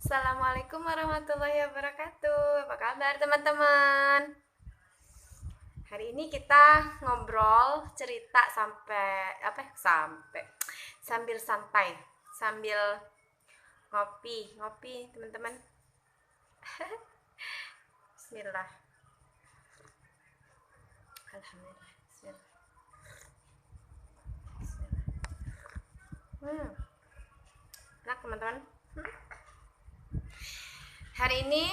Assalamualaikum warahmatullahi wabarakatuh. Apa kabar teman-teman? Hari ini kita ngobrol, cerita sambil santai, sambil ngopi teman-teman. Bismillah. Alhamdulillah. Bismillah. Hmm, enak teman-teman. Hari ini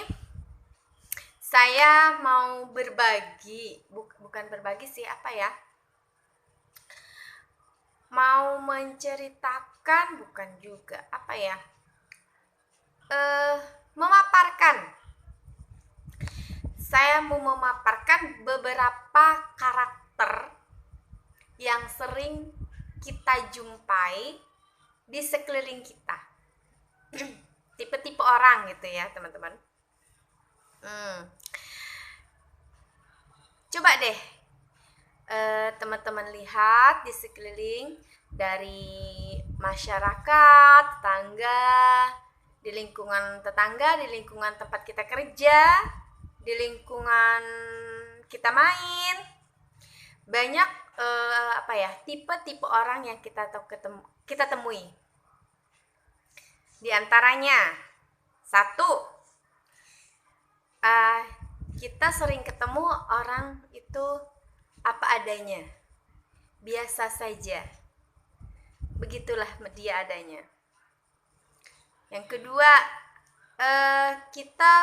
saya mau berbagi, bukan berbagi sih, mau menceritakan, bukan juga, eh memaparkan. Saya mau memaparkan beberapa karakter yang sering kita jumpai di sekeliling kita. Tipe-tipe orang gitu ya teman-teman. Coba deh teman-teman lihat di sekeliling, dari masyarakat, tetangga, di lingkungan tetangga, di lingkungan tempat kita kerja, di lingkungan kita main, banyak tipe-tipe orang yang kita temui. Di antaranya, satu, kita sering ketemu orang itu apa adanya, biasa saja, begitulah dia adanya. Yang kedua, kita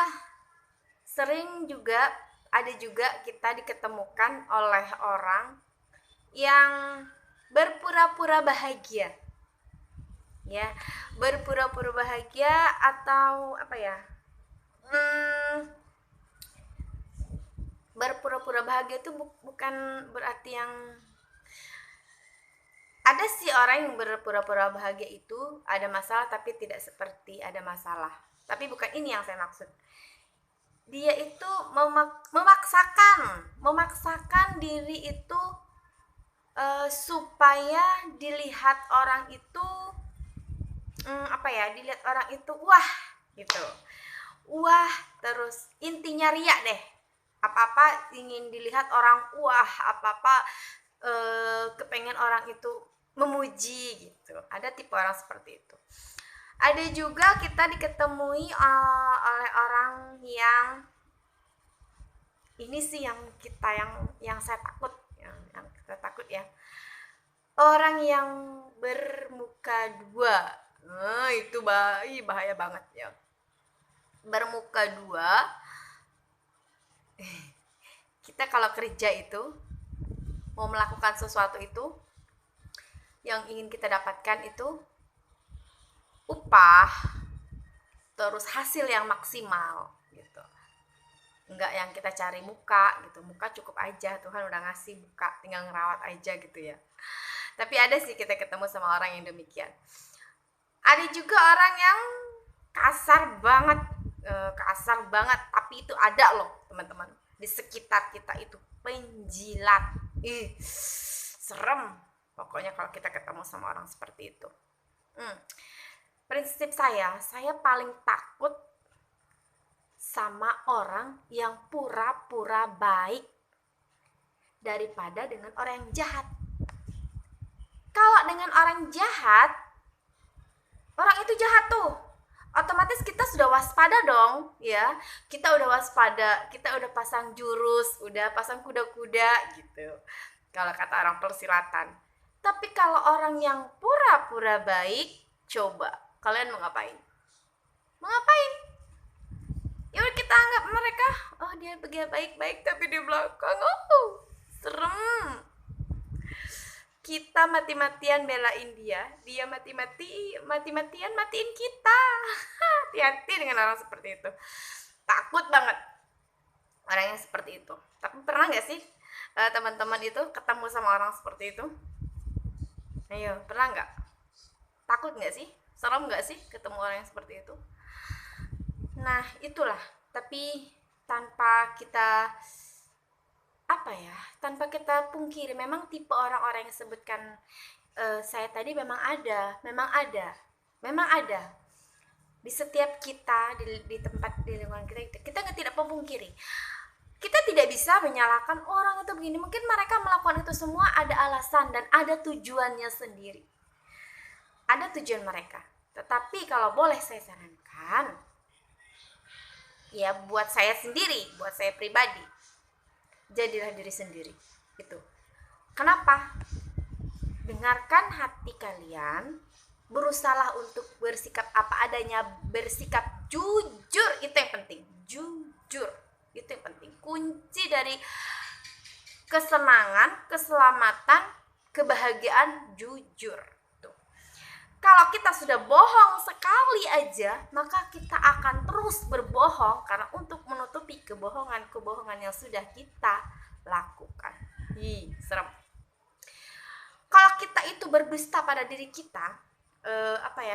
sering juga kita diketemukan oleh orang yang berpura-pura bahagia, ya, berpura-pura bahagia atau berpura-pura bahagia itu bukan berarti yang ada sih orang yang berpura-pura bahagia itu ada masalah tapi tidak seperti ada masalah. Tapi bukan ini yang saya maksud. Dia itu memaksakan diri itu supaya dilihat orang itu dilihat orang itu wah gitu. Wah, terus intinya riak deh. Apa-apa ingin dilihat orang wah, apa-apa kepengen orang itu memuji gitu. Ada tipe orang seperti itu. Ada juga kita diketemui oleh orang yang ini sih yang saya takut, yang kita takut ya. Orang yang bermuka dua. Itu bahaya banget ya. Bermuka dua. Kita kalau kerja itu mau melakukan sesuatu itu, yang ingin kita dapatkan itu upah, terus hasil yang maksimal gitu. Enggak yang kita cari muka gitu. Muka cukup aja, Tuhan udah ngasih muka, tinggal ngerawat aja gitu ya. Tapi ada sih kita ketemu sama orang yang demikian. Ada juga orang yang kasar banget, tapi itu ada loh teman-teman di sekitar kita itu, penjilat. Serem pokoknya kalau kita ketemu sama orang seperti itu. Prinsip saya paling takut sama orang yang pura-pura baik daripada dengan orang yang jahat. Kalau dengan orang jahat, orang itu jahat tuh, otomatis kita sudah waspada dong ya. Kita udah waspada, kita udah pasang jurus, udah pasang kuda-kuda gitu, kalau kata orang persilatan. Tapi kalau orang yang pura-pura baik, coba kalian mau ngapain? Ya udah, kita anggap mereka, oh dia begini baik-baik, tapi di belakang serem. Kita mati-matian belain dia mati-matian matiin kita. Hati-hati dengan orang seperti itu. Takut banget orang yang seperti itu. Tapi pernah gak sih teman-teman itu ketemu sama orang seperti itu? Ayo, pernah gak? Takut gak sih? Serem gak sih ketemu orang yang seperti itu? Nah, itulah. Tapi tanpa kita pungkiri, memang tipe orang-orang yang sebutkan saya tadi memang ada. di setiap kita, di tempat, di lingkungan kita tidak memungkiri, kita tidak bisa menyalahkan orang itu begini. Mungkin mereka melakukan itu semua ada alasan dan ada tujuannya sendiri, ada tujuan mereka. Tetapi kalau boleh saya sarankan, ya buat saya sendiri, buat saya pribadi, jadilah diri sendiri. Itu kenapa? Dengarkan hati kalian, berusahalah untuk bersikap apa adanya, bersikap jujur, itu yang penting. Jujur itu yang penting, kunci dari kesenangan, keselamatan, kebahagiaan, jujur. Tuh. Kalau kita sudah bohong sekali aja, maka kita akan terus berbohong karena untuk menutupi kebohongan yang sudah kita lakukan. Serem. Kalau kita itu berdusta pada diri kita,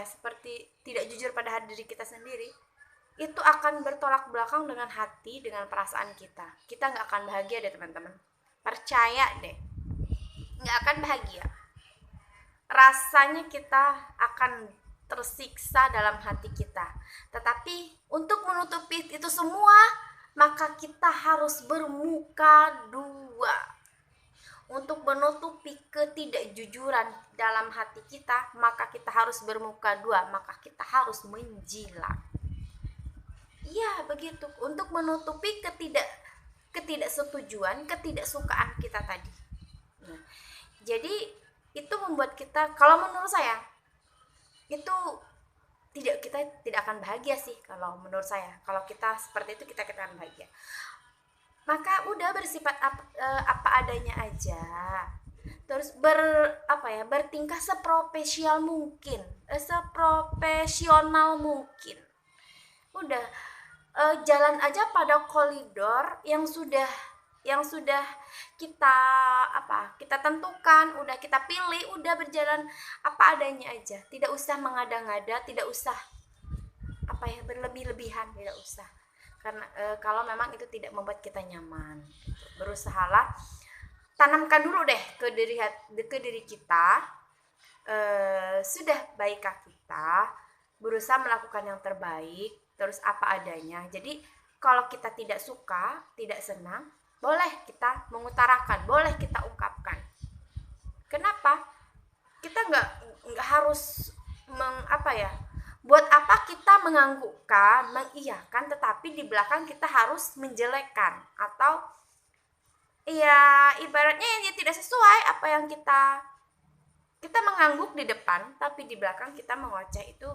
seperti tidak jujur pada diri kita sendiri, itu akan bertolak belakang dengan hati, dengan perasaan kita. Kita nggak akan bahagia deh teman-teman, percaya deh, nggak akan bahagia. Rasanya kita akan tersiksa dalam hati kita. Tetapi untuk menutupi itu semua, maka kita harus bermuka dua. Untuk menutupi ketidakjujuran dalam hati kita, maka kita harus bermuka dua, maka kita harus menjilat. Iya, begitu. Untuk menutupi ketidaksetujuan, ketidaksukaan kita tadi. Nah, jadi itu membuat kita, kalau menurut saya, itu kita tidak akan bahagia sih. Kalau menurut saya, kalau kita seperti itu, kita akan bahagia. Maka udah bersifat apa adanya aja. Terus bertingkah seprofesional mungkin. Udah jalan aja pada koridor yang sudah kita tentukan, udah kita pilih, udah berjalan apa adanya aja. Tidak usah mengada-ngada, tidak usah berlebih-lebihan, tidak usah. Karena kalau memang itu tidak membuat kita nyaman, berusahalah tanamkan dulu deh ke diri kita, sudah baikkah kita, berusaha melakukan yang terbaik, terus apa adanya. Jadi kalau kita tidak suka, tidak senang, boleh kita mengutarakan, boleh kita ungkapkan. Kenapa? Kita nggak harus buat apa kita menganggukkan, mengiyakan, tetapi di belakang kita harus menjelekkan, atau ya ibaratnya yang tidak sesuai apa yang kita mengangguk di depan, tapi di belakang kita mengoceh, itu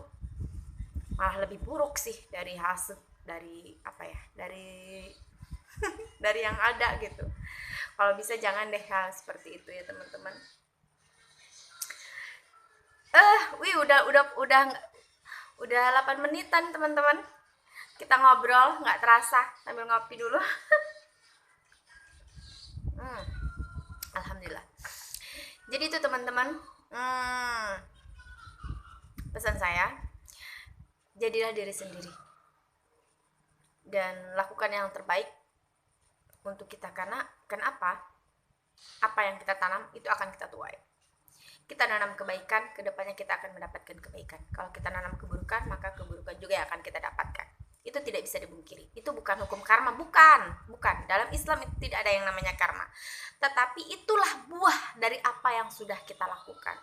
malah lebih buruk sih dari dari yang ada gitu. Kalau bisa jangan deh hal seperti itu ya teman-teman. Udah 8 menitan teman-teman. Kita ngobrol nggak terasa sambil ngopi dulu. Alhamdulillah. Jadi itu teman-teman, pesan saya, jadilah diri sendiri dan lakukan yang terbaik untuk kita. Karena kenapa? Apa yang kita tanam itu akan kita tuai. Kita nanam kebaikan, kedepannya kita akan mendapatkan kebaikan. Kalau kita nanam keburukan, maka keburukan juga yang akan kita dapatkan. Itu tidak bisa dibungkiri. Itu bukan hukum karma, bukan. Dalam Islam itu tidak ada yang namanya karma. Tetapi itulah buah dari apa yang sudah kita lakukan.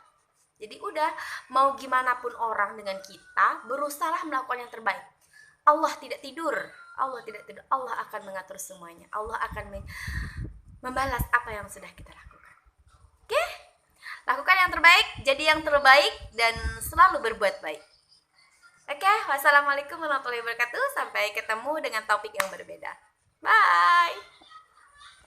Jadi udah, mau gimana pun orang dengan kita, berusahalah melakukan yang terbaik. Allah tidak tidur. Allah akan mengatur semuanya. Allah akan membalas apa yang sudah kita lakukan. Oke? Lakukan yang terbaik, jadi yang terbaik, dan selalu berbuat baik. Oke, wassalamualaikum warahmatullahi wabarakatuh. Sampai ketemu dengan topik yang berbeda. Bye.